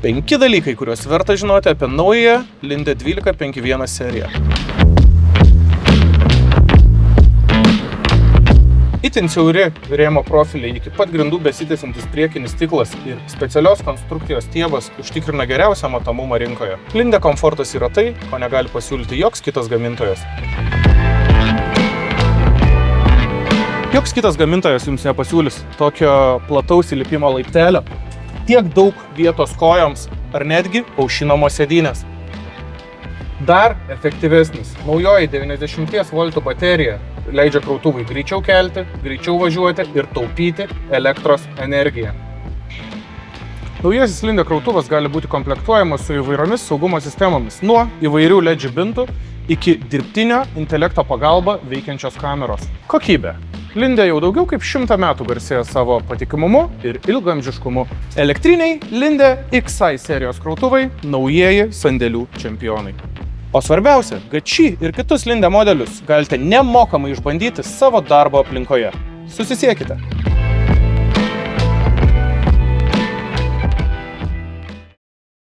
5 dalykai, kuriuos verta žinoti apie naują Linde 1251 seriją. Itin siauri rėmo profiliai, iki pat grindų besitęsiantis priekinis stiklas ir specialios konstrukcijos stiebas užtikrina geriausią matomumą rinkoje. Linde komfortas yra tai, ko negali pasiūlyti joks kitas gamintojas. Joks kitas gamintojas jums nepasiūlys tokio plataus įlipimo laiptelio, tiek daug vietos kojoms ar netgi aušinamos sėdynės. Dar efektyvesnis. Naujoji 90 V baterija leidžia krautuvui greičiau kelti, greičiau važiuoti ir taupyti elektros energiją. Naujasis Linde krautuvas gali būti komplektuojamas su įvairiomis saugumo sistemomis, nuo įvairių LED žibintų iki dirbtinio intelekto pagalba veikiančios kameros. Kokybė. Linde jau daugiau kaip 100 metų garsėja savo patikimumu ir ilgaamžiškumu. Elektriniai Linde XI serijos krautuvai – naujieji sandėlių čempionai. O svarbiausia, kad šį ir kitus Linde modelius galite nemokamai išbandyti savo darbo aplinkoje. Susisiekite!